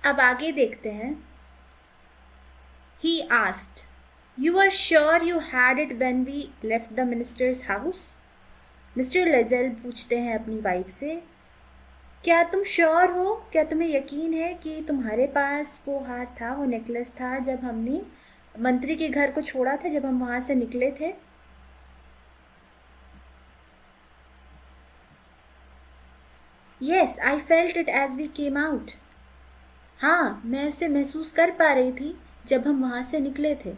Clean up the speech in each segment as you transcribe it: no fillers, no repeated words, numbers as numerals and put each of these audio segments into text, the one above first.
अब आगे देखते हैं। He asked, "You are sure you had it when we left the minister's house?" Mister Loisel पूछते हैं अपनी वाइफ से, क्या तुम श्योर हो, क्या तुम्हें यकीन है कि तुम्हारे पास वो हार था, वो नेकलेस था जब हमने मंत्री के घर को छोड़ा था, जब हम वहां से निकले थे? Yes, I felt it as we came out. हाँ, मैं उसे महसूस कर पा रही थी जब हम वहां से निकले थे।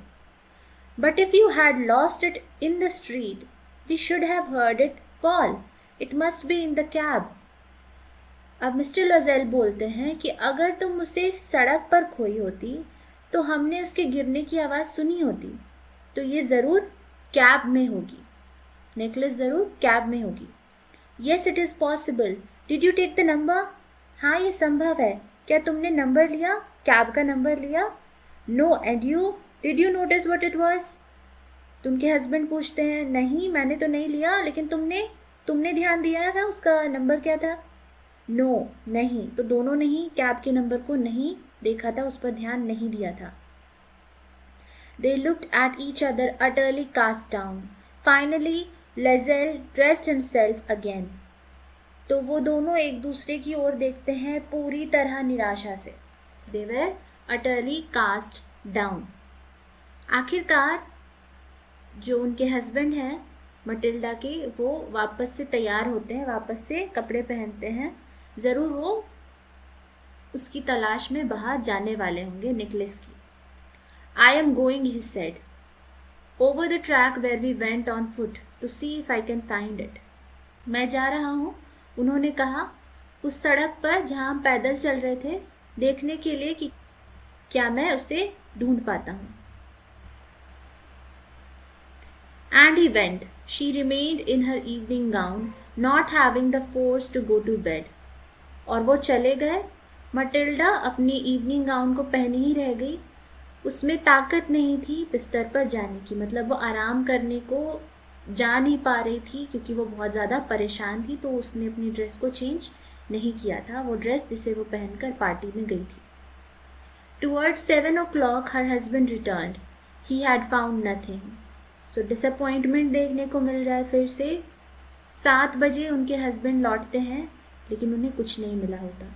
But if you had lost it in the street, we should have heard it fall. It must be in the cab. अब मिस्टर लोजेल बोलते हैं कि अगर तुम उसे सड़क पर खोई होती तो हमने उसके गिरने की आवाज़ सुनी होती, तो ये ज़रूर कैब में होगी, नेकलेस ज़रूर कैब में होगी। Yes, it is possible. Did you take the number? हाँ, ये संभव है। क्या तुमने नंबर लिया, कैब का नंबर लिया? No, and you? Did you notice what it was? तो उनके हस्बैंड पूछते हैं, नहीं मैंने तो नहीं लिया, लेकिन तुमने ध्यान दिया था उसका नंबर क्या था? नो, नहीं। तो दोनों ने ही कैब के नंबर को नहीं देखा था, उस पर ध्यान नहीं दिया था। They looked at each other utterly cast down. Finally, Laezel dressed himself again. तो वो दोनों एक दूसरे की ओर देखते हैं पूरी तरह निराशा से। They were utterly cast down. आखिरकार जो उनके हस्बैंड हैं मटिल्डा के, वो वापस से तैयार होते हैं, वापस से कपड़े पहनते हैं। ज़रूर वो उसकी तलाश में बाहर जाने वाले होंगे नेकलेस की। I am going, he said, over the track where we went on foot to see if I can find it. मैं जा रहा हूँ, उन्होंने कहा, उस सड़क पर जहाँ हम पैदल चल रहे थे, देखने के लिए कि क्या मैं उसे ढूंढ पाता हूँ। And he went. She remained in her evening gown, not having the force to go to bed. और वो चले गए। मटिल्डा अपनी इवनिंग गाउन को पहने ही रह गई, उसमें ताकत नहीं थी बिस्तर पर जाने की, मतलब वो आराम करने को जा नहीं पा रही थी क्योंकि वो बहुत ज़्यादा परेशान थी, तो उसने अपनी ड्रेस को चेंज नहीं किया था, वो ड्रेस जिसे वो पहनकर पार्टी में गई थी। Towards 7 o'clock her husband returned. He had found nothing. So disappointment देखने को मिल रहा है फिर से। 7 बजे उनके हस्बैंड लौटते हैं, लेकिन उन्हें कुछ नहीं मिला होता।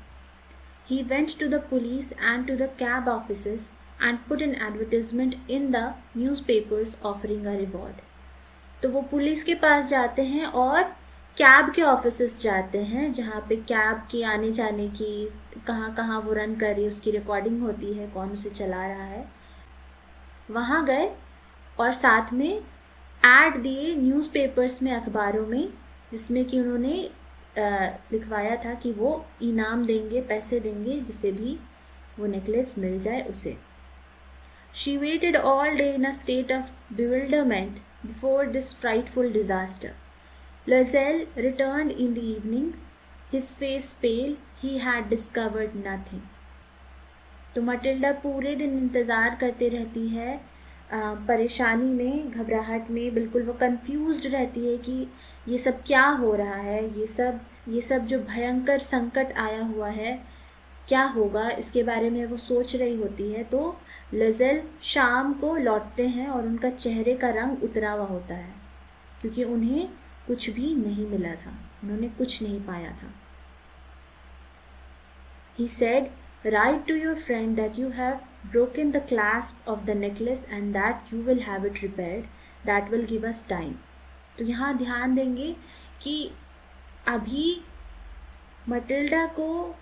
He went to the police and to the cab offices and put an advertisement in the newspapers offering a reward. तो वो पुलिस के पास जाते हैं और कैब के ऑफिसेस जाते हैं, जहाँ पे कैब के आने जाने की, कहाँ कहाँ वो रन कर रही है उसकी रिकॉर्डिंग होती है, कौन उसे चला रहा है, वहाँ गए और साथ में ऐड दिए न्यूज़पेपर्स में, अखबारों में, जिसमें कि उन्होंने लिखवाया था कि वो इनाम देंगे, पैसे देंगे जिसे भी वो नेकलेस मिल जाए उसे। She waited all day in a state of bewilderment before this frightful disaster. Loisel returned in the evening, his face pale, he had discovered nothing. तो मटिल्डा पूरे दिन इंतज़ार करते रहती है, परेशानी में, घबराहट में, बिल्कुल वो कंफ्यूज्ड रहती है कि ये सब क्या हो रहा है, ये सब जो भयंकर संकट आया हुआ है क्या होगा, इसके बारे में वो सोच रही होती है। तो लज़ेल शाम को लौटते हैं और उनका चेहरे का रंग उतरा हुआ होता है क्योंकि उन्हें कुछ भी नहीं मिला था, उन्होंने कुछ नहीं पाया था। He said, "Write to your friend that you have broken the clasp of the necklace and that you will have it repaired. That will give us time." तो यहाँ ध्यान देंगे कि अभी मटिल्डा को,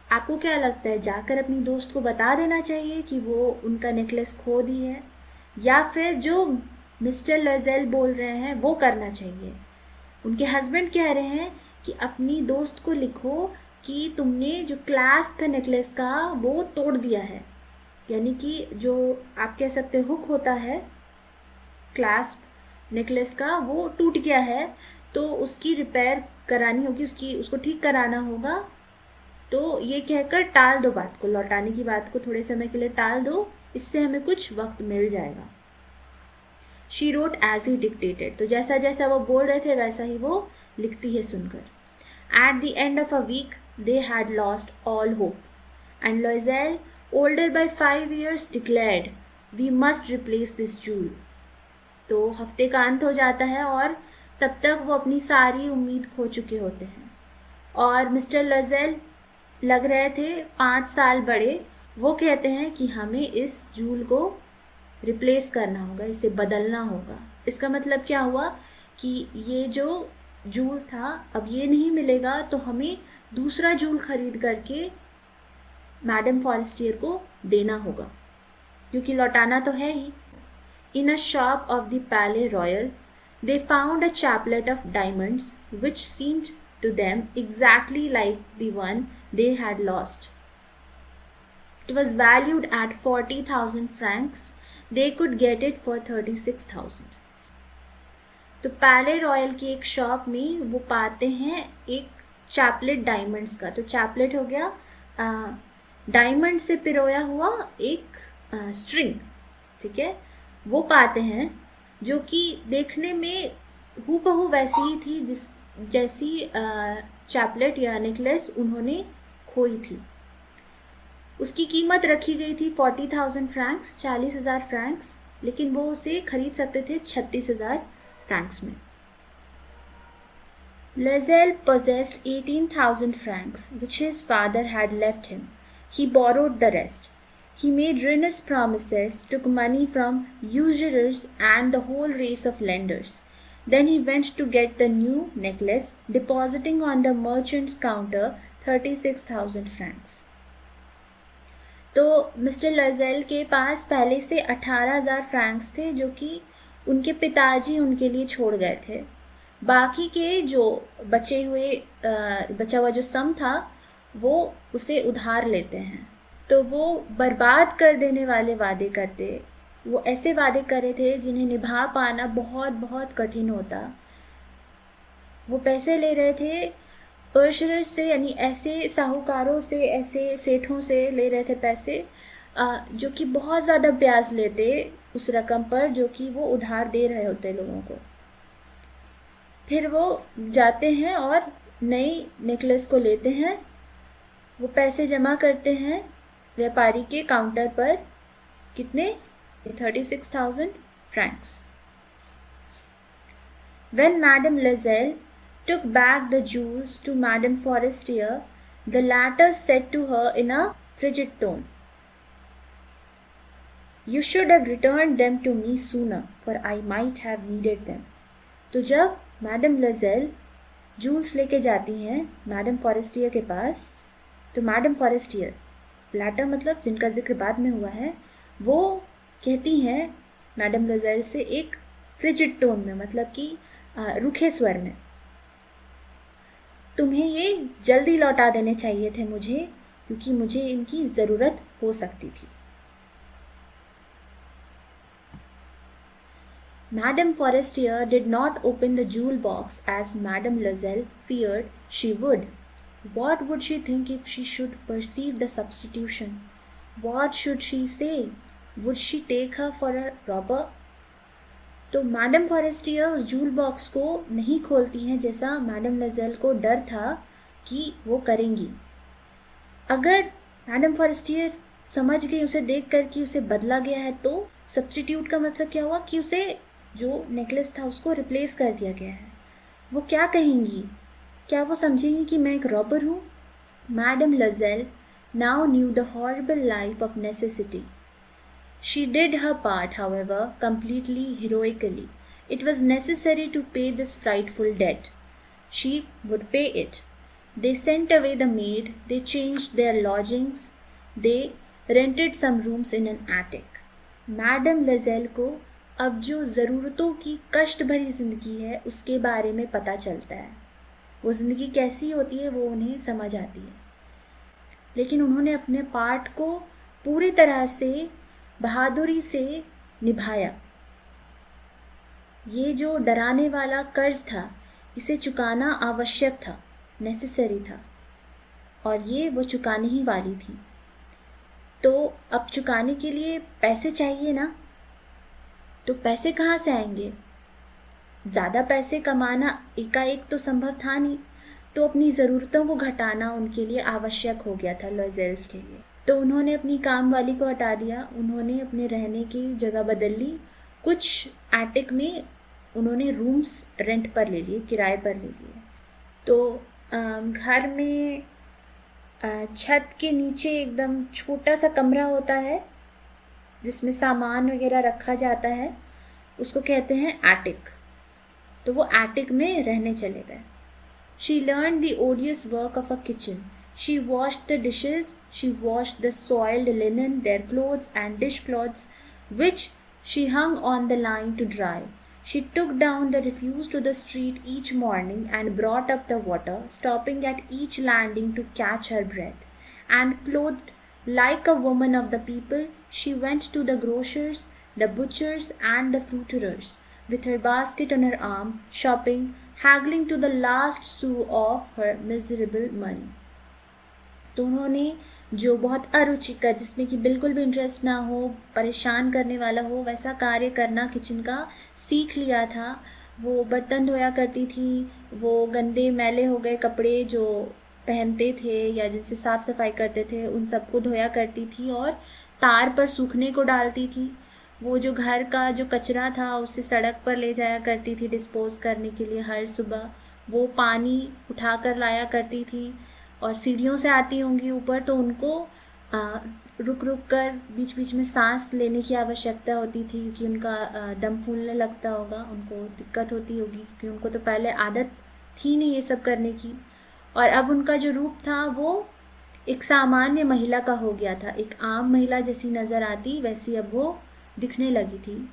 आपको क्या लगता है, जाकर अपनी दोस्त को बता देना चाहिए कि वो उनका नेकलेस खो दी है, या फिर जो मिस्टर लॉयज़ेल बोल रहे हैं वो करना चाहिए? उनके हस्बैंड कह रहे हैं कि अपनी दोस्त को लिखो कि तुमने जो क्लैस्प है नेकलेस का वो तोड़ दिया है, यानी कि जो आप कह सकते हैं हुक होता है क्लैस्प नेकलेस का, वो टूट गया है, तो उसकी रिपेयर करानी होगी, उसको ठीक कराना होगा। तो ये कहकर टाल दो बात को, लौटाने की बात को थोड़े समय के लिए टाल दो, इससे हमें कुछ वक्त मिल जाएगा। She wrote as he dictated, तो जैसा जैसा वो बोल रहे थे वैसा ही वो लिखती है सुनकर। At the end of a week they had lost all hope and Loisel, older by 5 years, declared, "We must replace this jewel." तो हफ्ते का अंत हो जाता है और तब तक वो अपनी सारी उम्मीद खो चुके होते हैं और मिस्टर लॉयज़ेल लग रहे थे 5 साल बड़े। वो कहते हैं कि हमें इस जूल को रिप्लेस करना होगा, इसे बदलना होगा। इसका मतलब क्या हुआ कि ये जो जूल था अब ये नहीं मिलेगा, तो हमें दूसरा जूल खरीद करके मैडम फॉरेस्टियर को देना होगा, क्योंकि लौटाना तो है ही। इन अ शॉप ऑफ द पैले royal they found a chaplet of diamonds which seemed to them exactly like the one they had lost. It was valued at 40,000 francs. They could get it for 36,000. तो पैले royal की एक shop में वो पाते हैं एक चैपलेट डायमंड्स का। तो चैपलेट हो गया डायमंड से पिरोया हुआ एक स्ट्रिंग, ठीक है, वो पाते हैं जो कि देखने में हूबहू वैसी ही थी जैसी चैपलेट या नेकलेस उन्होंने खोई थी। उसकी कीमत रखी गई थी 40,000 फ्रैंक्स, 40,000 फ्रैंक्स, लेकिन वो उसे खरीद सकते थे 36,000 फ्रैंक्स में। Loisel possessed 18,000 francs, which his father had left him. He borrowed the rest. He made ruinous promises, took money from usurers and the whole race of lenders. Then he went to get the new necklace, depositing on the merchant's counter 36,000 francs. तो mister लॉयज़ेल के पास पहले से 18,000 Franks थे जो कि उनके पिताजी उनके लिए छोड़ गए थे। बाकी के जो बचा हुआ जो सम था वो उसे उधार लेते हैं। तो वो बर्बाद कर देने वाले वादे करते, वो ऐसे वादे कर रहे थे जिन्हें निभा पाना बहुत बहुत कठिन होता। वो पैसे ले रहे थे पर्शरर्स से, यानी ऐसे साहूकारों से, ऐसे सेठों से ले रहे थे पैसे जो कि बहुत ज़्यादा ब्याज लेते उस रकम पर जो कि वो उधार दे रहे होते लोगों को। फिर वो जाते हैं और नई नेकलेस को लेते हैं, वो पैसे जमा करते हैं व्यापारी के काउंटर पर। कितने? 36,000 francs. When Madame Loisel took back the jewels to Madame Forestier, the latter said to her in a frigid tone, "You should have returned them to me sooner, for I might have needed them." तो जब madam लोजेल joules लेके जाती हैं madam Forestier के पास, तो madam Forestier, letter मतलब जिनका जिक्र बाद में हुआ है, वो कहती हैं मैडम लोजेल से एक फ्रिजिड टोन में, मतलब कि रूखे स्वर में, तुम्हें ये जल्दी लौटा देने चाहिए थे मुझे, क्योंकि मुझे इनकी ज़रूरत हो सकती थी। Madame Forestier did not open the jewel box as Madame Loisel feared she would. What would she think if she should perceive the substitution? What should she say? Would she take her for a robber? तो madam Forestier उस joule box को नहीं खोलती हैं जैसा madam लोजेल को डर था कि वो करेंगी। अगर मैडम फॉरेस्टियर समझ गई उसे देख कर कि उसे बदला गया है, तो सब्स्टिट्यूट का मतलब क्या हुआ कि उसे जो नेकलेस था उसको रिप्लेस कर दिया गया है। वो क्या कहेंगी? क्या वो समझेंगी कि मैं एक रॉबर हूँ? Madam लोजेल now knew the horrible life of necessity. She did her part, however, completely heroically. It was necessary to pay this frightful debt. She would pay it. They sent away the maid, they changed their lodgings, they rented some rooms in an attic. Madam लोजेल को अब जो ज़रूरतों की कष्ट भरी ज़िंदगी है उसके बारे में पता चलता है। वो ज़िंदगी कैसी होती है वो उन्हें समझ आती है, लेकिन उन्होंने अपने पार्ट को पूरी तरह से बहादुरी से निभाया। ये जो डराने वाला कर्ज था इसे चुकाना आवश्यक था, नेसेसरी था, और ये वो चुकाने ही वाली थी। तो अब चुकाने के लिए पैसे चाहिए ना, तो पैसे कहाँ से आएंगे? ज़्यादा पैसे कमाना एकाएक तो संभव था नहीं, तो अपनी ज़रूरतों को घटाना उनके लिए आवश्यक हो गया था लोजेल्स के लिए। तो उन्होंने अपनी काम वाली को हटा दिया, उन्होंने अपने रहने की जगह बदल ली, कुछ एटिक में उन्होंने रूम्स रेंट पर ले लिए, किराए पर ले लिए। तो घर में छत के नीचे एकदम छोटा सा कमरा होता है जिसमें सामान वगैरह रखा जाता है, उसको कहते हैं एटिक। तो वो एटिक में रहने चले गए। She learned the odious work of a kitchen. She washed the dishes, she washed the soiled linen, their clothes and dishcloths, which she hung on the line to dry. She took down the refuse to the street each morning and brought up the water, stopping at each landing to catch her breath. And clothed like a woman of the people, she went to the grocers, the butchers, and the fruiterers, with her basket on her arm, shopping, haggling to the last sou of her miserable money. तो उन्होंने जो बहुत अरुचिकर, जिसमें कि बिल्कुल भी interest ना हो, परेशान करने वाला हो, वैसा कार्य करना किचन का सीख लिया था। वो बर्तन धोया करती थी, वो गंदे मैले हो गए कपड़े जो पहनते थे या जिनसे साफ सफाई करते थे उन सबको धोया करती थी और तार पर सूखने को डालती थी। वो जो घर का जो कचरा था उसे सड़क पर ले जाया करती थी डिस्पोज करने के लिए हर सुबह। वो पानी उठा कर लाया करती थी और सीढ़ियों से आती होंगी ऊपर, तो उनको रुक रुक कर बीच बीच में सांस लेने की आवश्यकता होती थी क्योंकि उनका दम फूलने लगता होगा, उनको दिक्कत होती होगी क्योंकि उनको तो पहले आदत थी नहीं ये सब करने की। और अब उनका जो रूप था वो एक सामान्य महिला का हो गया था, एक आम महिला जैसी नज़र आती वैसी अब वो दिखने लगी थी।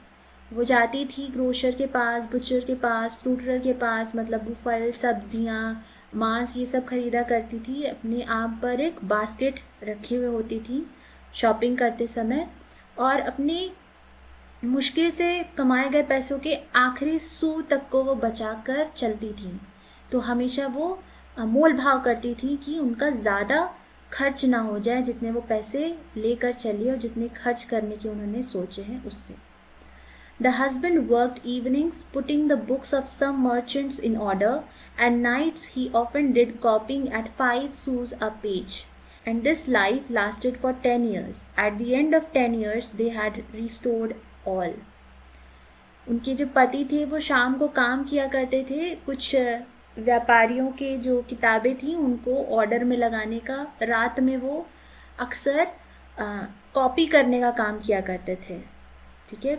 वो जाती थी ग्रोशर के पास, बुचर के पास, फ्रूटर के पास, मतलब वो फल, सब्जियाँ, मांस ये सब खरीदा करती थी। अपने आप पर एक बास्केट रखी हुई होती थी शॉपिंग करते समय, और अपने मुश्किल से कमाए गए पैसों के आखिरी सू तक को वो बचा कर चलती थी। तो हमेशा वो मोल भाव करती थी कि उनका ज़्यादा खर्च ना हो जाए, जितने वो पैसे लेकर चली और जितने खर्च करने के उन्होंने सोचे हैं उससे। The husband worked evenings putting the books of some merchants in order, and nights he often did copying at 5 sous a page. And this life lasted for 10 years. At the end of 10 years, they had restored all. उनके जो पति थे वो शाम को काम किया करते थे, कुछ व्यापारियों के जो किताबें थी उनको ऑर्डर में लगाने का, रात में वो अक्सर कॉपी करने का काम किया करते थे। ठीक है,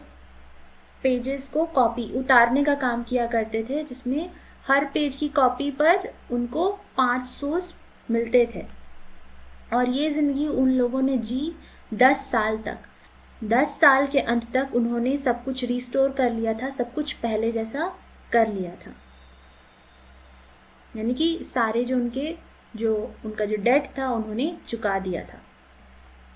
पेजेस को कॉपी उतारने का काम किया करते थे, जिसमें हर पेज की कॉपी पर उनको 500 मिलते थे। और ये ज़िंदगी उन लोगों ने जी 10 साल तक। 10 साल के अंत तक उन्होंने सब कुछ रिस्टोर कर लिया था, सब कुछ पहले जैसा कर लिया था, यानी कि सारे जो उनका जो डेट था उन्होंने चुका दिया था।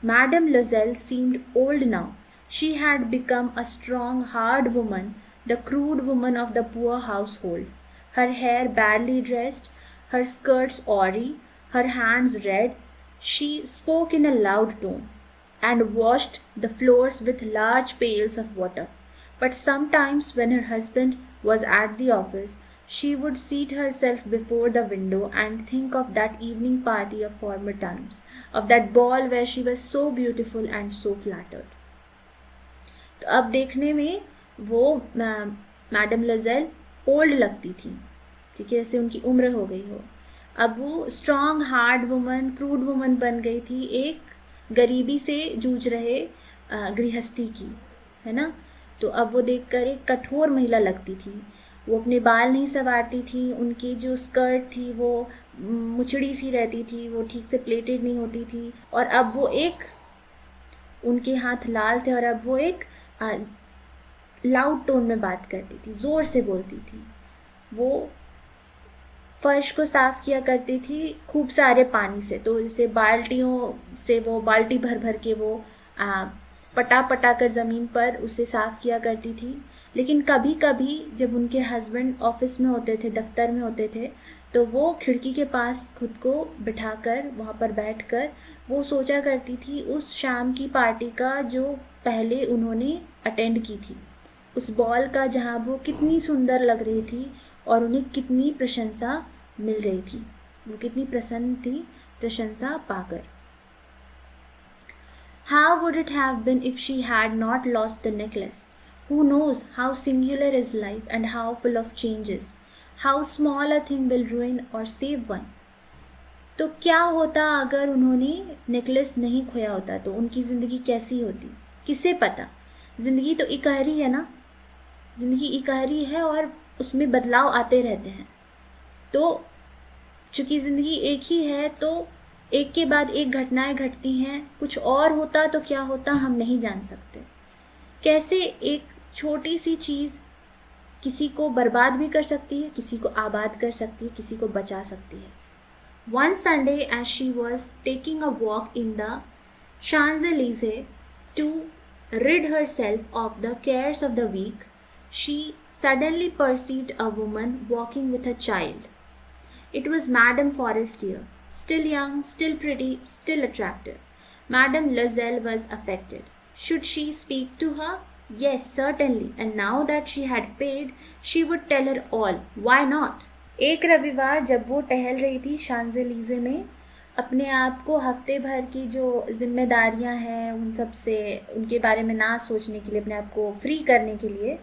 Madam Loisel seemed old now. She had become a strong, hard woman, the crude woman of the poor household. Her hair badly dressed, her skirts awry, her hands red. She spoke in a loud tone and washed the floors with large pails of water. But sometimes when her husband was at the office, she would seat herself before the window and think of that evening party of former times, of that ball where she was so beautiful and so flattered. तो अब देखने में वो madam लोज़ेल old लगती थी, ठीक है, जैसे उनकी उम्र हो गई हो। अब वो strong, hard woman, crude woman बन गई थी, एक गरीबी से जूझ रहे गृहस्थी की, है ना। तो अब वो देखकर एक कठोर महिला लगती थी। वो अपने बाल नहीं संवारती थी, उनकी जो स्कर्ट थी वो मुचड़ी सी रहती थी, वो ठीक से प्लेटेड नहीं होती थी। और अब वो एक, उनके हाथ लाल थे और अब वो एक लाउड टोन में बात करती थी, ज़ोर से बोलती थी। वो फर्श को साफ़ किया करती थी खूब सारे पानी से, तो जैसे बाल्टियों से वो बाल्टी भर भर के वो पटा पटा कर ज़मीन पर उसे साफ़ किया करती थी। लेकिन कभी कभी जब उनके हस्बैंड ऑफिस में होते थे, दफ्तर में होते थे, तो वो खिड़की के पास खुद को बिठाकर वहाँ पर बैठकर वो सोचा करती थी उस शाम की पार्टी का जो पहले उन्होंने अटेंड की थी, उस बॉल का जहाँ वो कितनी सुंदर लग रही थी और उन्हें कितनी प्रशंसा मिल रही थी, वो कितनी प्रसन्न थी प्रशंसा पाकर। How would it have been if she had not lost the necklace? Who knows how singular is life and how full of changes? How small a thing will ruin or save one? तो क्या होता अगर उन्होंने necklace नहीं खोया होता, तो उनकी ज़िंदगी कैसी होती? किसे पता? ज़िंदगी तो इकहरी है ना, ज़िंदगी इकहरी है और उसमें बदलाव आते रहते हैं। तो चूँकि ज़िंदगी एक ही है, तो एक के बाद एक घटनाएं घटती हैं। कुछ और होता तो क्या होता हम नहीं जान सकते। कैसे एक छोटी सी चीज़ किसी को बर्बाद भी कर सकती है, किसी को आबाद कर सकती है, किसी को बचा सकती है। One Sunday, as she was taking a walk in the Champs-Élysées to rid herself of the cares of the week, she suddenly perceived a woman walking with a child. It was Madame Forestier, still young, still pretty, still attractive. Madame Loisel was affected. Should she speak to her? Yes, certainly, and now that she had paid, she would tell her all. Why not? एक रविवार जब वो टहल रही थी शांज़ेलीज़े में, अपने आप को हफ्ते भर की जो जिम्मेदारियां हैं उन सब से, उनके बारे में ना सोचने के लिए, अपने आप को फ्री करने के लिए,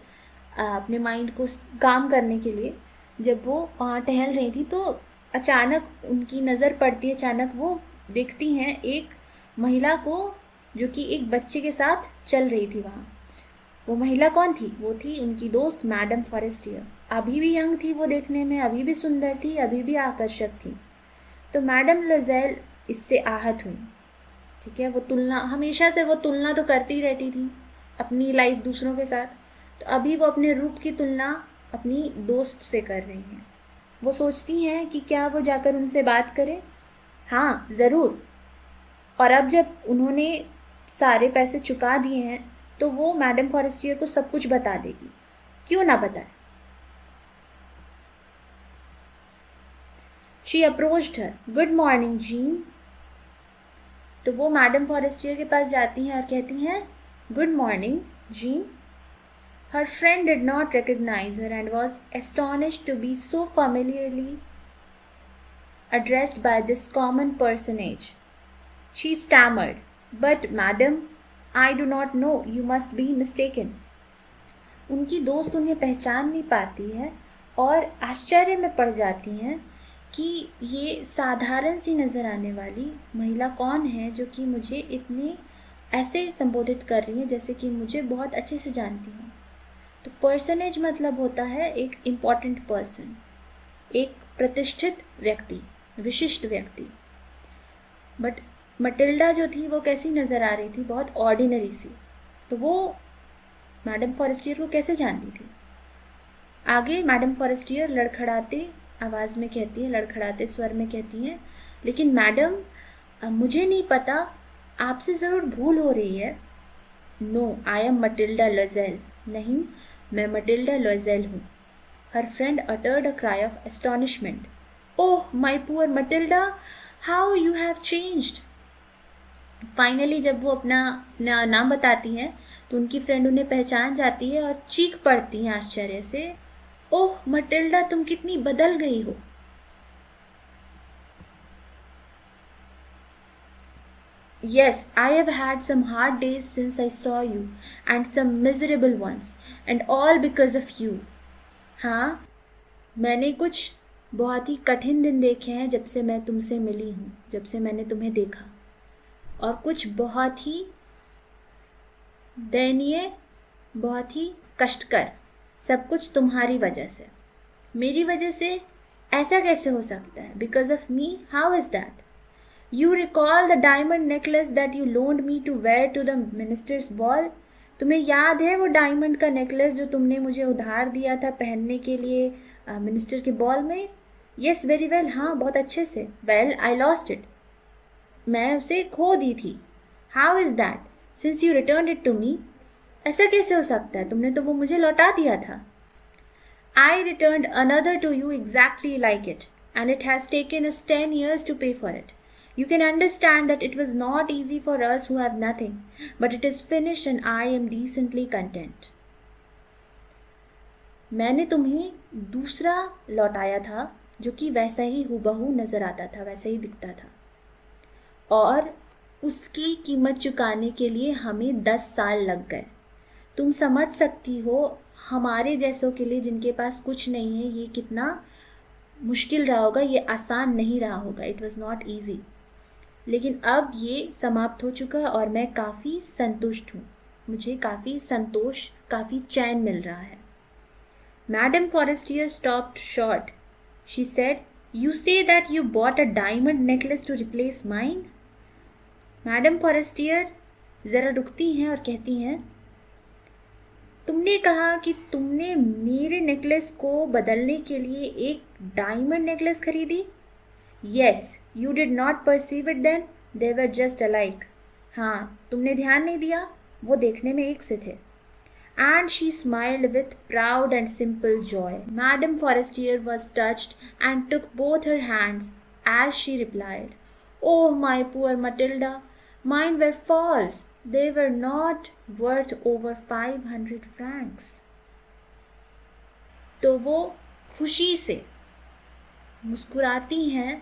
अपने माइंड को काम करने के लिए जब वो वहाँ टहल रही थी, तो अचानक उनकी नज़र पड़ती है, अचानक वो देखती हैं एक महिला को जो कि एक बच्चे के साथ चल रही थी वहाँ। वो महिला कौन थी? वो थी उनकी दोस्त मैडम फॉरेस्टियर। अभी भी यंग थी वो देखने में, अभी भी सुंदर थी, अभी भी आकर्षक थी। तो मैडम लोज़ेल इससे आहत हुई। ठीक है, वो तुलना, हमेशा से वो तुलना तो करती रहती थी अपनी लाइफ दूसरों के साथ, तो अभी वो अपने रूप की तुलना अपनी दोस्त से कर रही हैं। वो सोचती हैं कि क्या वो जाकर उनसे बात करे? हाँ, ज़रूर। और अब जब उन्होंने सारे पैसे चुका दिए हैं, तो वो मैडम फॉरेस्टियर को सब कुछ बता देगी। क्यों ना बताए? She approached her. Good morning gene. तो वो मैडम फॉरेस्टियर के पास जाती हैं और कहती हैं, good morning gene. Her friend did not recognize her and was astonished to be so familiarly addressed by this common personage. She stammered, "But madam, I do not know. You must be mistaken." उनकी दोस्त उन्हें पहचान नहीं पाती है और आश्चर्य में पड़ जाती हैं कि ये साधारण सी नज़र आने वाली महिला कौन है जो कि मुझे इतने ऐसे संबोधित कर रही है जैसे कि मुझे बहुत अच्छे से जानती हूँ। तो पर्सनेज मतलब होता है एक इम्पॉर्टेंट पर्सन, एक प्रतिष्ठित व्यक्ति, विशिष्ट व्यक्ति। बट मटिल्डा जो थी वो कैसी नज़र आ रही थी? बहुत ऑर्डिनरी सी। तो वो मैडम फॉरेस्टियर को कैसे जानती थी? आगे मैडम फॉरेस्टियर लड़खड़ाते आवाज़ में कहती है, लड़खड़ाते स्वर में कहती हैं, लेकिन मैडम मुझे नहीं पता, आपसे ज़रूर भूल हो रही है। No, I am Mathilde Loisel. नहीं, मैं मटिल्डा लोज़ेल हूँ। Her friend uttered a cry of astonishment. Oh my poor Mathilde, how you have changed. Finally जब वो अपना नाम बताती हैं तो उनकी फ्रेंड उन्हें पहचान जाती है और चीख पड़ती हैं आश्चर्य से, ओह मटिल्डा, तुम कितनी बदल गई हो। Yes, I have had some hard days since I saw you, and some miserable ones, and all because of you. हाँ, मैंने कुछ बहुत ही कठिन दिन देखे हैं जब से मैं तुमसे मिली हूँ, जब से मैंने तुम्हें देखा, और कुछ बहुत ही दयनीय, बहुत ही कष्टकर, सब कुछ तुम्हारी वजह से। मेरी वजह से? ऐसा कैसे हो सकता है? Because of me? How is that? You recall the diamond necklace that you loaned me to wear to the minister's ball? तुम्हें याद है वो डायमंड का नेकलेस जो तुमने मुझे उधार दिया था पहनने के लिए मिनिस्टर के बॉल में? Yes, very well. हाँ, बहुत अच्छे से। Well, I lost it. मैं उसे खो दी थी। How is that? Since you returned it to me? ऐसा कैसे हो सकता है? तुमने तो वो मुझे लौटा दिया था। I returned another to you exactly like it, and it has taken us 10 years to pay for it. You can understand that it was not easy for us who have nothing, but it is finished and I am decently content. मैंने तुम्हें दूसरा लौटाया था जो कि वैसा ही हूबहू नज़र आता था, वैसा ही दिखता था, और उसकी कीमत चुकाने के लिए हमें 10 साल लग गए। तुम समझ सकती हो हमारे जैसों के लिए जिनके पास कुछ नहीं है ये कितना मुश्किल रहा होगा, ये आसान नहीं रहा होगा। It was not easy. लेकिन अब ये समाप्त हो चुका है और मैं काफ़ी संतुष्ट हूँ। मुझे काफ़ी संतोष, काफ़ी चैन मिल रहा है। Madam Forestier stopped short. She said, "You say that you bought a diamond necklace to replace mine?" Madam Forestier ज़रा रुकती हैं और कहती हैं, तुमने कहा कि तुमने मेरे नेकलेस को बदलने के लिए एक डायमंड नेकलेस खरीदी? Yes, you did not perceive it then? They were just alike. हाँ, तुमने ध्यान नहीं दिया, वो देखने में एक से थे। And she smiled with proud and simple joy. Madame Forestier was touched and took both her hands as she replied, "Oh, my poor Matilda, mine were false. They were not worth over 500 francs." तो वो खुशी से मुस्कुराती हैं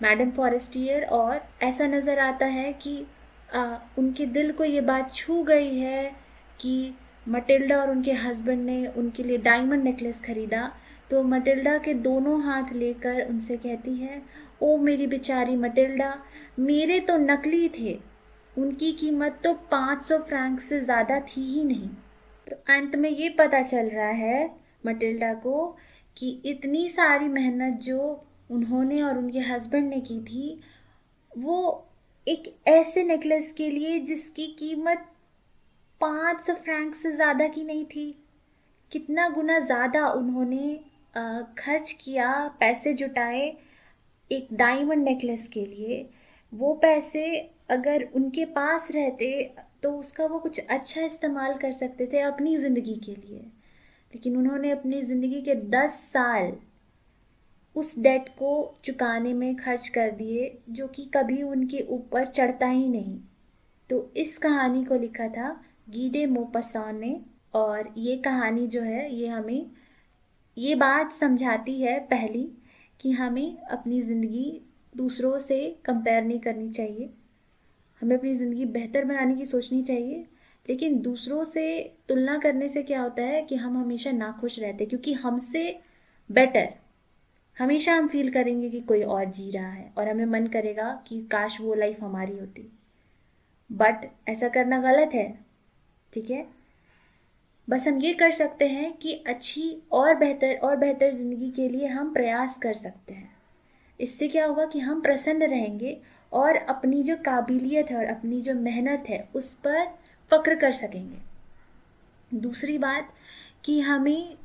madam Forestier, और ऐसा नज़र आता है कि उनके दिल को ये बात छू गई है कि मटिल्डा और उनके हस्बैंड ने उनके लिए डायमंड नेकलेस खरीदा। तो मटिल्डा के दोनों हाथ लेकर उनसे कहती है, ओ मेरी बेचारी मटिल्डा, मेरे तो नकली थे, उनकी कीमत तो 500 फ्रैंक से ज़्यादा थी ही नहीं। तो अंत में ये पता चल रहा है मटिल्डा को कि इतनी सारी मेहनत जो उन्होंने और उनके हस्बैंड ने की थी वो एक ऐसे नेकलेस के लिए जिसकी कीमत 500 फ्रैंक से ज़्यादा की नहीं थी। कितना गुना ज़्यादा उन्होंने खर्च किया, पैसे जुटाए एक डायमंड नेकलेस के लिए। वो पैसे अगर उनके पास रहते तो उसका वो कुछ अच्छा इस्तेमाल कर सकते थे अपनी ज़िंदगी के लिए। लेकिन उन्होंने अपनी ज़िंदगी के 10 साल उस डेट को चुकाने में खर्च कर दिए जो कि कभी उनके ऊपर चढ़ता ही नहीं। तो इस कहानी को लिखा था गी डे मोपासॉन ने, और ये कहानी जो है ये हमें ये बात समझाती है पहली कि हमें अपनी ज़िंदगी दूसरों से कंपेयर नहीं करनी चाहिए। हमें अपनी ज़िंदगी बेहतर बनाने की सोचनी चाहिए, लेकिन दूसरों से तुलना करने से क्या होता है कि हम हमेशा नाखुश रहते, क्योंकि हमसे बेटर हमेशा हम फील करेंगे कि कोई और जी रहा है और हमें मन करेगा कि काश वो लाइफ हमारी होती। बट ऐसा करना गलत है, ठीक है। बस हम ये कर सकते हैं कि अच्छी और बेहतर ज़िंदगी के लिए हम प्रयास कर सकते हैं। इससे क्या होगा कि हम प्रसन्न रहेंगे और अपनी जो काबिलियत है और अपनी जो मेहनत है उस पर फक्र कर सकेंगे। दूसरी बात कि हमें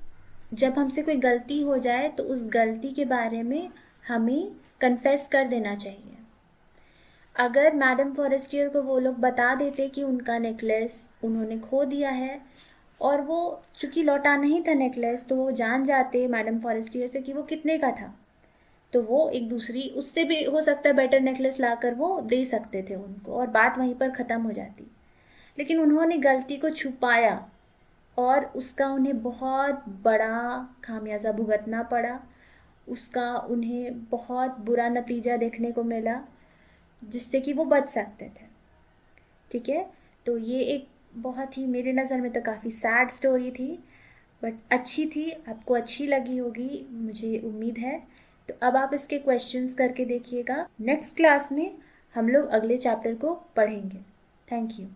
जब हमसे कोई गलती हो जाए तो उस गलती के बारे में हमें कन्फेस कर देना चाहिए। अगर मैडम फॉरेस्टियर को वो लोग बता देते कि उनका नेकलेस उन्होंने खो दिया है और वो चूँकि लौटा नहीं था नेकलेस, तो वो जान जाते मैडम फॉरेस्टियर से कि वो कितने का था, तो वो एक दूसरी उससे भी हो सकता है बेटर नेकलेस लाकर वो दे सकते थे उनको और बात वहीं पर ख़त्म हो जाती। लेकिन उन्होंने गलती को छुपाया और उसका उन्हें बहुत बड़ा खामियाजा भुगतना पड़ा। उसका उन्हें बहुत बुरा नतीजा देखने को मिला जिससे कि वो बच सकते थे, ठीक है। तो ये एक बहुत ही मेरे नज़र में तो काफ़ी सैड स्टोरी थी, बट अच्छी थी, आपको अच्छी लगी होगी मुझे उम्मीद है। तो अब आप इसके क्वेश्चंस करके देखिएगा। नेक्स्ट क्लास में हम लोग अगले चैप्टर को पढ़ेंगे। Thank you.